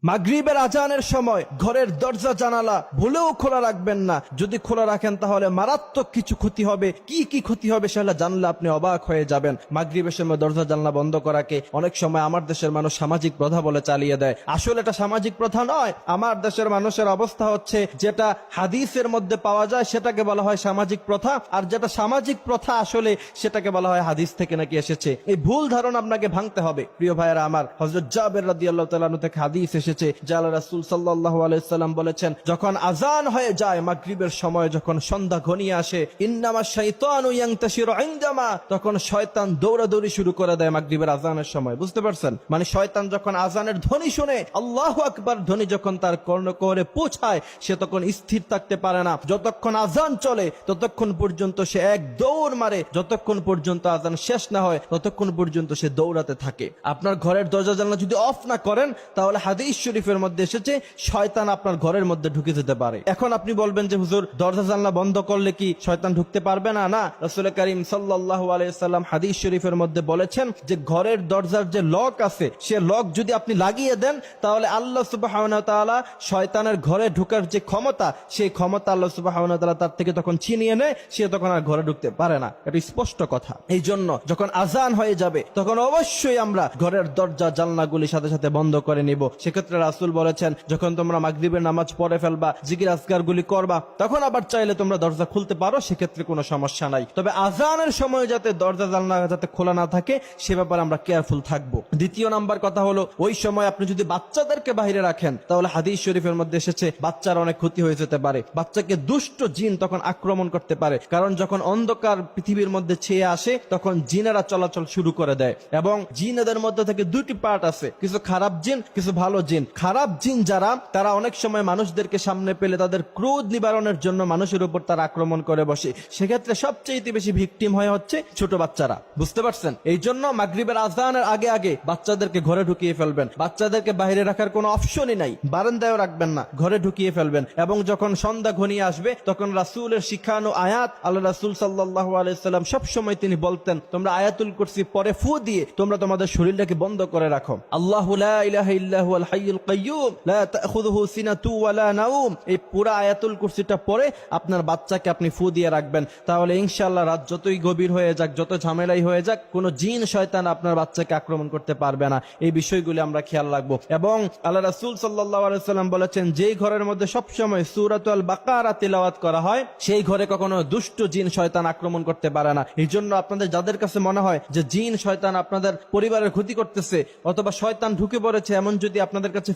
মাগরিবের আজানের সময় ঘরের দরজা জানালা ভুলেও খোলা রাখবেন না। যদি খোলা রাখেন তাহলে মারাত্মক কিছু ক্ষতি হবে। কি ক্ষতি হবে সেটা জানলে আপনি অবাক হয়ে যাবেন। মাগরিবের সময় দরজা জানলা বন্ধ করাকে অনেক সময় আমার দেশের মানুষ সামাজিক প্রথা বলে চালিয়ে দেয়। আসলে এটা সামাজিক প্রথা নয়। আমার দেশের মানুষের অবস্থা হচ্ছে, যেটা হাদিসের মধ্যে পাওয়া যায় সেটাকে বলা হয় সামাজিক প্রথা, আর যেটা সামাজিক প্রথা আসলে সেটাকে বলা হয় হাদিস থেকে নাকি এসেছে। এই ভুল ধারণা আপনাকে ভাঙতে হবে। প্রিয় ভাইয়েরা আমার, হযরত জাবের রাদিয়াল্লাহু তাআলা আনহু থেকে হাদিস এসেছে যে আল্লাহ রাসূল সাল্লাল্লাহু আলাইহি সাল্লাম বলেছেন, যখন আযান হয়ে যায় মাগরিবের সময়, যখন সন্ধ্যা ঘনিয়ে আসে, ইন্নামা শাইতানু ইয়ানতাশিরু ইনদামা, তখন শয়তান দৌড়াদৌড়ি শুরু করে দেয় মাগরিবের আযানের সময়। বুঝতে পারছেন? মানে শয়তান যখন আযানের ধ্বনি শুনে, আল্লাহু আকবার ধ্বনি যখন তার কর্ণকুহরে পৌঁছায়, সে তখন স্থির থাকতে পারে না। যতক্ষণ আযান চলে ততক্ষণ পর্যন্ত সে এক দৌড় মারে, যতক্ষণ পর্যন্ত আযান শেষ না হয় ততক্ষণ পর্যন্ত সে দৌড়াতে থাকে। আপনার ঘরের দরজা জানলা যদি অফ না করেন, তাহলে হাদিস শরীফের মধ্যে এসেছে শয়তান আপনার ঘরের মধ্যে ঢুকে যেতে পারে। এখন আপনি বলবেন যে হুজুর, দরজা জানলা বন্ধ করলে কি শয়তান ঢুকতে পারবে না? না, রাসূল করিম সাল্লাল্লাহু আলাইহি সাল্লাম হাদিস শরীফের মধ্যে বলেছেন যে ঘরের দরজার যে লক আছে, সে লক যদি আপনি লাগিয়ে দেন, তাহলে আল্লাহ সুবহানাহু ওয়া তাআলা শয়তানের ঘরে ঢোকার যে ক্ষমতা, সেই ক্ষমতা আল্লাহ সুবহানাহু ওয়া তাআলা তার থেকে তখন ছিনিয়ে নেয়, সে তখন আর ঘরে ঢুকতে পারে না। এটা স্পষ্ট কথা। এই জন্য যখন আযান হয়ে যাবে তখন অবশ্যই আমরা ঘরের দরজা জানলাগুলি সাথে সাথে বন্ধ করে নিব। সেক্ষেত্রে রাসূল বলেছেন, যখন তোমরা মাগরিবের নামাজ পড়ে ফেলবা, জিকির আজকার গুলি করবা, তখন আবার চাইলে তোমরা দরজা খুলতে পারো, সেক্ষেত্রে কোনো সমস্যা নাই। তবে আযানের সময় যাতে দরজা জানলা যাতে খোলা না থাকে, সে ব্যাপারে আমরা কেয়ারফুল থাকবো। দ্বিতীয় নাম্বার কথা হলো, ওই সময় আপনি যদি বাচ্চাদেরকে বাইরে রাখেন, তাহলে হাদিস শরীফের মধ্যে এসেছে বাচ্চার অনেক ক্ষতি হয়ে যেতে পারে। বাচ্চাকে দুষ্ট জিন তখন আক্রমণ করতে পারে, কারণ যখন অন্ধকার পৃথিবীর মধ্যে ছেয়ে আসে, তখন জিনেরা চলাচল শুরু করে দেয়। এবং জিনেদের মধ্যে থেকে দুটি পার্ট আছে, কিছু খারাপ জিন, কিছু ভালো জিন। খারাপ জিন যারা, তারা অনেক সময় মানুষদেরকে সামনে পেলে তাদের ক্রোধ নিবারণের জন্য মানুষের উপর তারা আক্রমণ করে বসে। সেক্ষেত্রে সবচেয়ে বেশি ভিকটিম হচ্ছে ছোট বাচ্চারা। বুঝতে পারছেন? এই জন্য মাগরিবের আযানের আগে আগে বাচ্চাদেরকে ঘরে ঢুকিয়ে ফেলবেন। বাচ্চাদেরকে বাইরে রাখার কোনো অপশনই নাই, বারান্দায়ও রাখবেন না, ঘরে ঢুকিয়ে ফেলবেন। এবং যখন সন্ধ্যা ঘনিয়ে আসবে, তখন রাসূলের শিখানো আয়াত, আল্লাহ রাসূল সাল্লাল্লাহু আলাইহি সাল্লাম সব সময় তিনি বলতেন, তোমরা আয়াতুল কুরসি পরে ফু দিয়ে তোমরা তোমাদের শরীরটাকে বন্ধ করে রাখো। আল্লাহু লা ইলাহা ইল্লা হুয়াল হাইয়ুল কাইয়্যুম লা তাখুযুহু সিনাতু ওয়া লা নাওম, এই পুরো আয়াতুল কুরসিটা পরে আপনার বাচ্চাকে আপনি ফু দিয়ে রাখবেন। তাহলে ইনশাআল্লাহ রাত যতই গভীর হয়ে যাক, যত ঝামেলাই হয়ে যাক, কোনো জিন শয়তান আপনার বাচ্চাকে আক্রমণ করতে পারবে না। এই বিষয়গুলি আমরা খেয়াল রাখবো। এবং আল্লাহ রাসূল সাল্লাল্লাহু আলাইহি সাল্লাম বলেছেন, যেই ঘরের মধ্যে সবসময় সূরাতুল বাকারা তিলাওয়াত করা হয়, সেই ঘরে কখনো দুষ্ট জিন শয়তান আক্রমণ করতে পারে না। এই জন্য আপনাদের যাদের কাছে মনে হয় যে জিন শয়তান আপনাদের পরিবারের ক্ষতি করতেছে অথবা শয়তান ঢুকে পড়েছে, এমন যদি আপনাদের কাছে